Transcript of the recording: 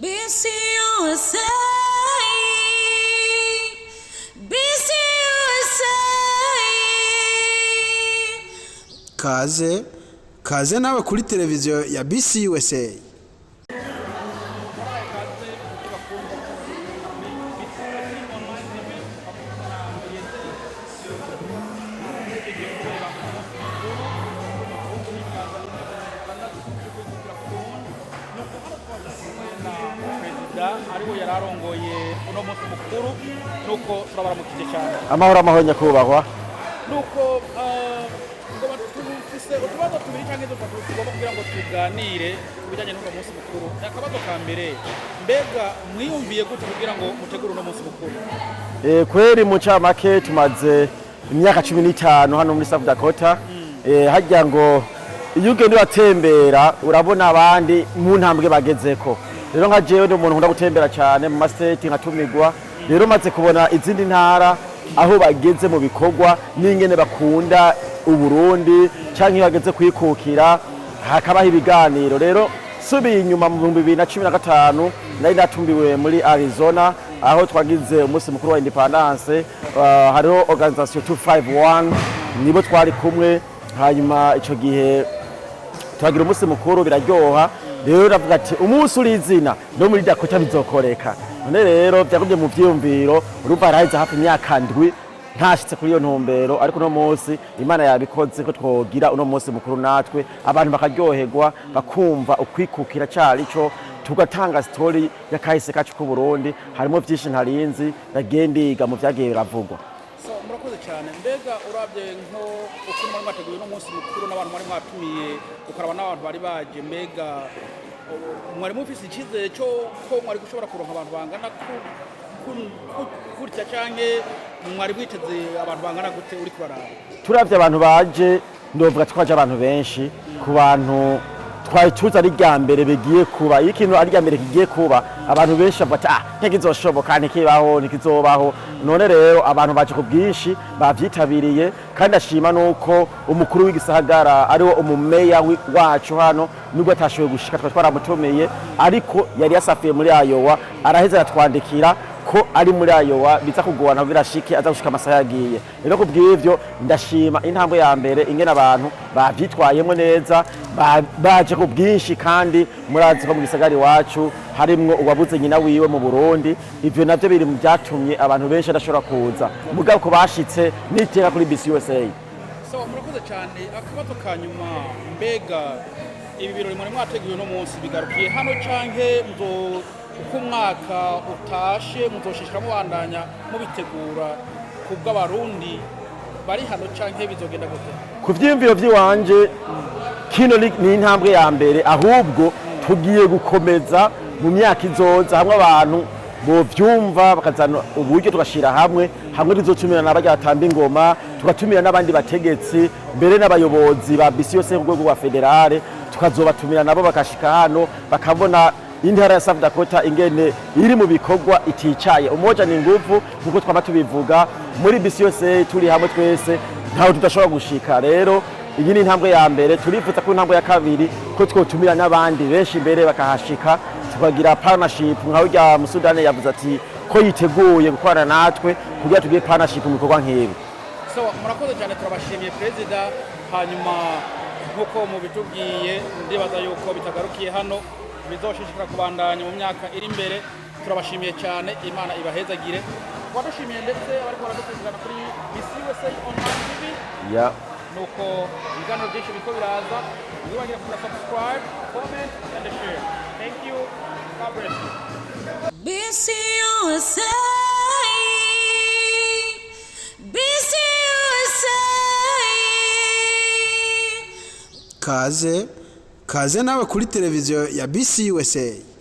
BCUSA, BCUSA. Kaze nawe kuri televiziyo ya BCUSA. ariwe yararongoye uno munsi mukuru nuko turabaramukije cyane amahoro nyakubahwa nuko ngo batufise utubazo tubiri cyangwa dutatu tugomba kugira ngo tuganire kubijanye n'uno munsi mukuru. Akabazo ka mbere, mbega mwiyumviye gute kugira ngo mutegure uno munsi mukuru? Kweri mu camake tumaze imyaka 15 hano muri South Dakota. Hajya ngo iyo ugenda uratembera urabona abandi mu ntambwe bagezeko. Rero nka jewe ndi umuntu nkunda gutembera cyane mu mastate nkatumirwa. Rero maze kubona izindi ntara aho bageze mu bikorwa n'ingene bakunda uBurundi canke bageze kwikukira hakabaho ibiganiro. Rero subiye inyuma mu 2015 nari natumbiwe muri Arizona aho twagize umunsi mukuru wa independence. Hariho organisation 251 nibo twari kumwe, hanyuma ico gihe twagira umunsi mukuru biraryoha. Rero navuga ati umunsi urizina no muri Dakota bizokoreka. None rero byagumye mu vyiyumviro, urumva harahize hafi imyaka 7 ntashitse kuri iyo ntumbero, ariko no munsi Imana yabikoze ko twogira uno munsi mukuru natwe abantu bakaryoherwa bakumva ukwikukira cyarico, tugatanga story ya kahise kacu ku Burundi. Harimo byinshi ntarinzi nagendiga mu vyagiye biravugwa. Murakoze cyane. Mbega urabye nko uko muri mwateguye no munsi mukuru n'abantu muri mwatumiye ukaraba n'abantu bari baje, mbega mwari mufise icyizere cyo ko mwari gushobora kuronka abantu bangana gutya canke mwari mwiteze abantu bangana gute uri kuraraba? Turavye abantu baje ndovuga twaje abantu benshi ku bantu twari tuza ari rya mbere bigiye kuba. Iyo ikintu ari rya mbere kigiye kuba abantu benshi bafata ntikizoshoboka ntikibaho ntikizobaho. None rero abantu baje ku bwinshi bavyitabiriye, kandi ashima nuko umukuru w'igisagara ariwo umumeya wacu hano nubwo atashoboye gushika twaramutomeye, ariko yari yasafiye muri Iowa araheza aratwandikira ko ari muri Iowa biza kugorana kugira ashike aza gushika amasaha yagiye. Rero kubw'ivyo ndashima intambwe ya mbere ingene abantu bavyitwayemo neza, baje ku bwinshi, kandi murazi ko mu gisagara iwacu harimwo uwabuze nyina wiwe mu Burundi. Ivyo navyo biri mu byatumye abantu benshi adashobora kuza, mugabo ko bashitse niteka kuri BCUSA. Murakoze cyane. Akabazo ka nyuma, mbega ibi birori muri mwateguye no munsi bigarukiye hano canke uko umwaka utashe muzoshishira mubandanya mubitegura kubw'abarundi bari hano canke bizogenda gute? Ku vyiyumviro vyiwanje kino ni intambwe ya mbere, ahubwo tugiye gukomeza mu myaka izoza hamwe abantu bovyumva bakazana uburyo tugashira hamwe tuzotumira n'abaje batamba ingoma, tugatumira n'abandi bategetsi mbere n'abayobozi ba BCUSA ku rwego rwa federale, tukazobatumira nabo bakashika hano bakabona intara ya South Dakota ingene iri mu bikorwa iticaye. Umoja ni nguvu nkuko twaba tubivuga muri BCUSA, turi hamwe twese ntaho tudashobora gushika. Rero iyi ni intambwe ya mbere, turifuza ko intambwe ya kabiri ko twotumira n'abandi benshi mbere bakahashika, tukagira partnership nkaho rya Musudane yavuze ati ko yiteguye gukorana natwe kugira tugire partnership mu bikorwa nk'ibi. Murakoze cyane, turabashimiye Presider. Hanyuma nkuko mubitubwiye ndibaza yuko bitagarukiye hano, bizoshishikara kubandanya mu myaka iri imbere. Turabashimiye cyane, Imana ibahezagire. Wadushimiye ndetse abari baradukurikirana kuri BCUSA online TV. Nuko ibiganiro byinshi biko biraza, mwibagira kuri subscribe, comment and share. Thank you. God bless you. BCUSA, BCUSA. Kaze nawe kuri televiziyo ya BCUSA.